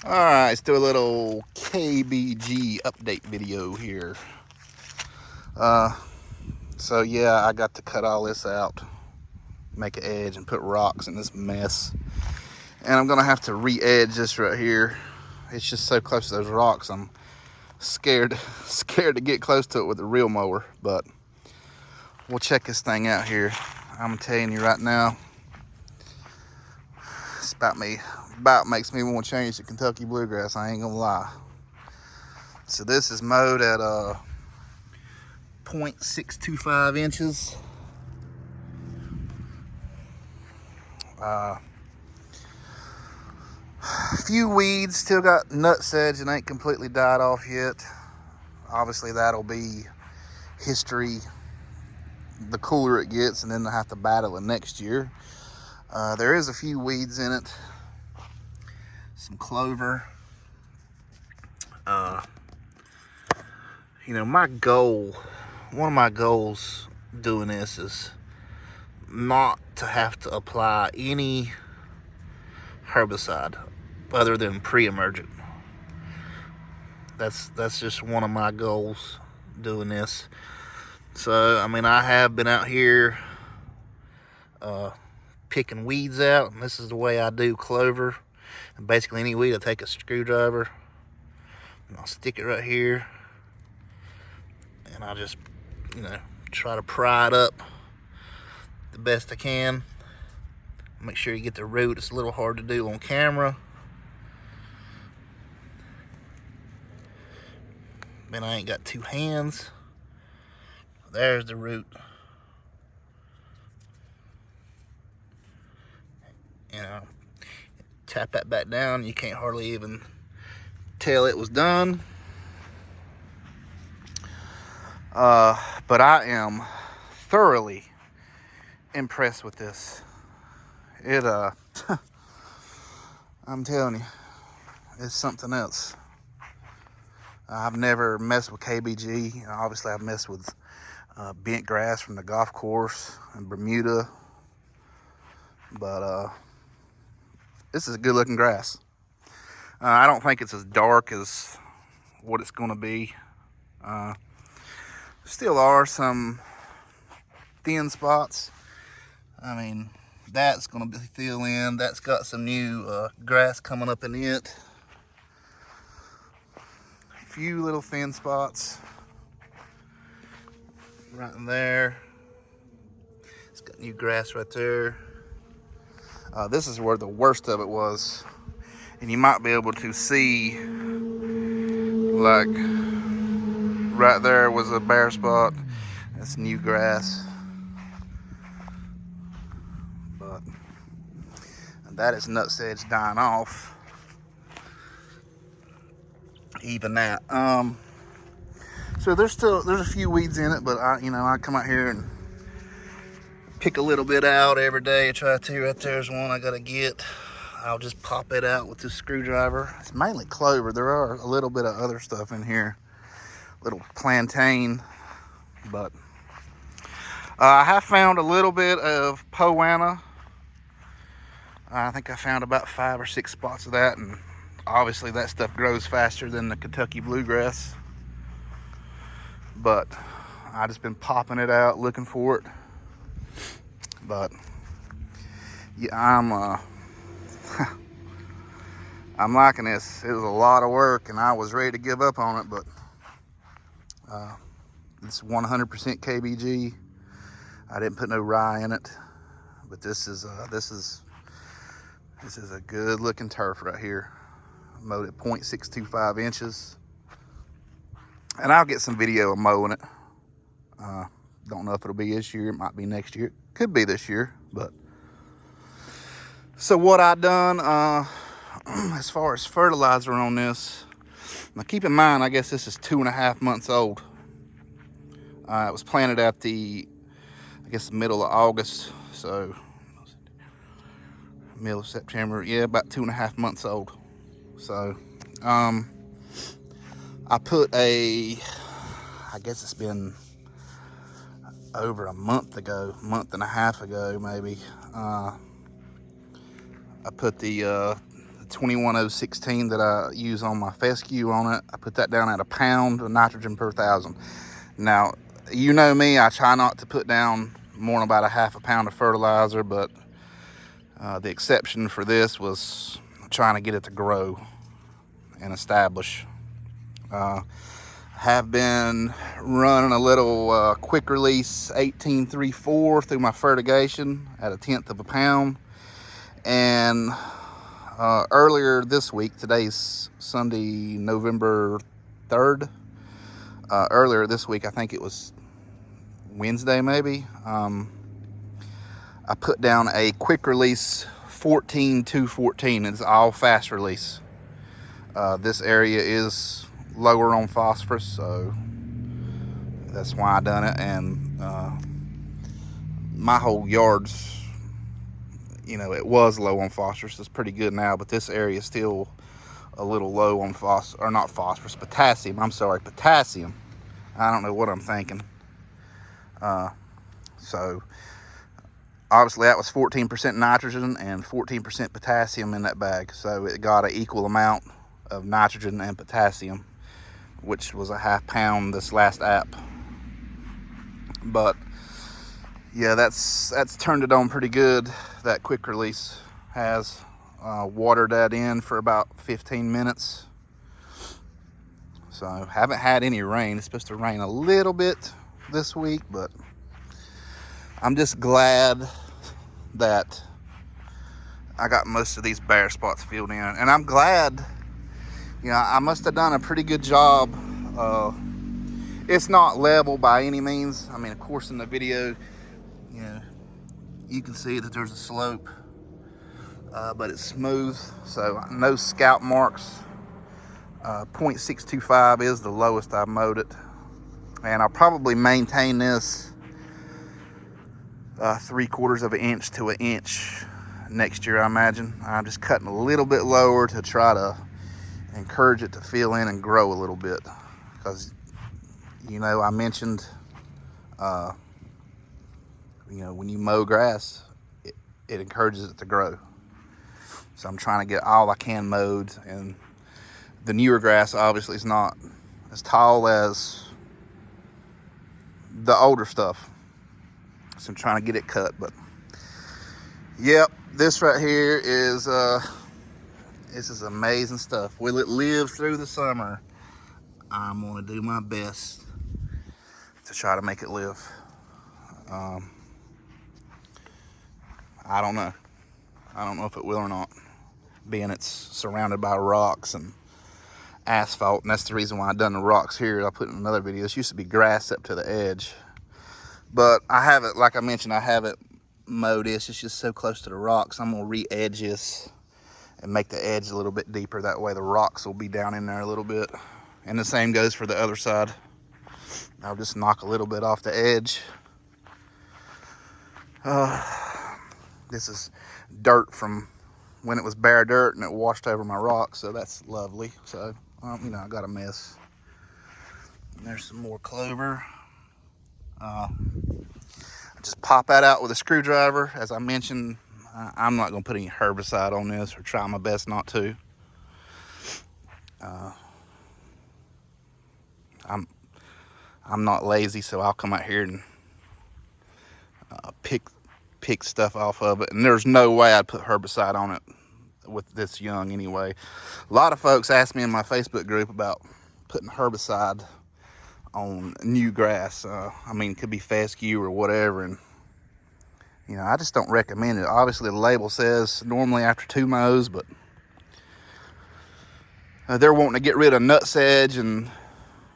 Alright, let's do a little KBG update video here. So yeah, I got to cut all this out, make an edge and put rocks in this mess. And I'm gonna have to re-edge this right here. It's just so close to those rocks, I'm scared to get close to it with a real mower, but we'll check this thing out here. I'm telling you right now, it's about makes me want to change to Kentucky bluegrass, I ain't gonna lie. So this is mowed at 0.625 inches. Few weeds, still got nut sedge and ain't completely died off yet. Obviously that'll be history the cooler it gets, and then they'll have to battle it next year. There is a few weeds in it, some clover. You know, one of my goals doing this is not to have to apply any herbicide other than pre-emergent. That's just one of my goals doing this. So, I mean, I have been out here picking weeds out, and this is the way I do clover. And basically any weed, I take a screwdriver and I'll stick it right here, and I'll just, you know, try to pry it up the best I can. Make sure you get the root. It's a little hard to do on camera. Man, I ain't got two hands. There's the root. You know, tap that back down, you can't hardly even tell it was done. But I am thoroughly impressed with this. I'm telling you, it's something else. I've never messed with KBG. Obviously, I've messed with bent grass from the golf course in Bermuda, but this is a good looking grass. I don't think it's as dark as what it's going to be. Still are some thin spots. I mean, that's going to be filled in. That's got some new grass coming up in it. A few little thin spots right in there. It's got new grass right there. This is where the worst of it was, and you might be able to see, like, right there was a bare spot. That's new grass. But that is nut sedge dying off. Even that. So there's a few weeds in it, but I come out here and pick a little bit out every day. I try to. Right there's one I gotta get. I'll just pop it out with this screwdriver. It's mainly clover. There are a little bit of other stuff in here, little plantain, but I have found a little bit of poana. I think I found about 5 or 6 spots of that, and obviously that stuff grows faster than the Kentucky bluegrass. But I just been popping it out, looking for it. But yeah, I'm liking this. It was a lot of work, and I was ready to give up on it, but it's 100% KBG. I didn't put no rye in it, but this is a good looking turf right here. Mowed at 0.625 inches, and I'll get some video of mowing it. Don't know if it'll be this year. It might be next year. Could be this year. But so what I done as far as fertilizer on this, now keep in mind, I guess this is 2.5 months old. It was planted at the middle of August, so middle of September. Yeah, about 2.5 months old. So I put I guess it's been over a month and a half ago maybe. I put the 21016 that I use on my fescue on it. I put that down at 1 pound of nitrogen per 1,000. Now, you know me, I try not to put down more than about a 1/2 pound of fertilizer, but the exception for this was trying to get it to grow and establish. Have been running a little quick release 1834 through my fertigation at 1/10 of a pound. And earlier this week, today's Sunday, November 3rd. Earlier this week, I think it was Wednesday maybe, I put down a quick release 14214. It's all fast release. This area is lower on phosphorus, so that's why I done it. And my whole yard's, you know, it was low on phosphorus. It's pretty good now, but this area is still a little low on potassium. I'm sorry, potassium. I don't know what I'm thinking. So obviously that was 14% nitrogen and 14% potassium in that bag. So it got an equal amount of nitrogen and potassium, which was a 1/2 pound this last app. But yeah, that's turned it on pretty good. That quick release has watered that in for about 15 minutes. So haven't had any rain. It's supposed to rain a little bit this week, but I'm just glad that I got most of these bare spots filled in. And I'm glad, you know, I must have done a pretty good job. It's not level by any means. I mean, of course, in the video, you know, you can see that there's a slope, but it's smooth, so no scalp marks. 0.625 is the lowest I've mowed it, and I'll probably maintain this 3/4 of an inch to an inch next year, I imagine. I'm just cutting a little bit lower to try to encourage it to fill in and grow a little bit, because, you know, I mentioned, you know, when you mow grass, it encourages it to grow. So I'm trying to get all I can mowed, and the newer grass obviously is not as tall as the older stuff. So I'm trying to get it cut. But yep, this right here is this is amazing stuff. Will it live through the summer? I'm gonna do my best to try to make it live. I don't know. I don't know if it will or not, being it's surrounded by rocks and asphalt, and that's the reason why I done the rocks here. I'll put in another video. This used to be grass up to the edge, but I have it, like I mentioned, I have it mowed. It's just so close to the rocks. I'm gonna re-edge this and make the edge a little bit deeper. That way the rocks will be down in there a little bit. And the same goes for the other side. I'll just knock a little bit off the edge. This is dirt from when it was bare dirt and it washed over my rocks, so that's lovely. So, you know, I got a mess. And there's some more clover. I just pop that out with a screwdriver. As I mentioned, I'm not gonna put any herbicide on this, or try my best not to. I'm not lazy, so I'll come out here and pick stuff off of it. And there's no way I'd put herbicide on it with this young anyway. A lot of folks ask me in my Facebook group about putting herbicide on new grass. I mean, it could be fescue or whatever, and you know, I just don't recommend it. Obviously, the label says normally after 2 mows, but they're wanting to get rid of nutsedge and,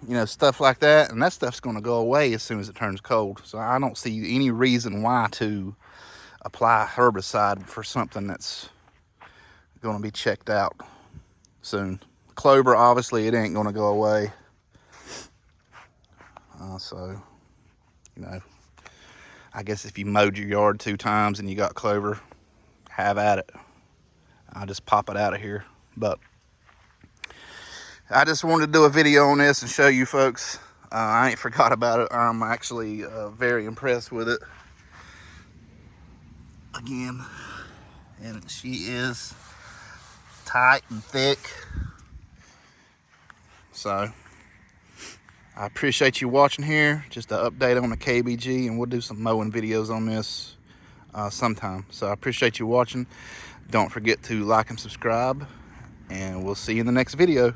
you know, stuff like that, and that stuff's going to go away as soon as it turns cold. So I don't see any reason why to apply herbicide for something that's going to be checked out soon. Clover, obviously, it ain't going to go away. So, you know, I guess if you mowed your yard 2 times and you got clover, have at it. I'll just pop it out of here. But I just wanted to do a video on this and show you folks. I ain't forgot about it. I'm actually very impressed with it. Again, and she is tight and thick. So I appreciate you watching here. Just an update on the KBG, and we'll do some mowing videos on this sometime. So I appreciate you watching. Don't forget to like and subscribe, and we'll see you in the next video.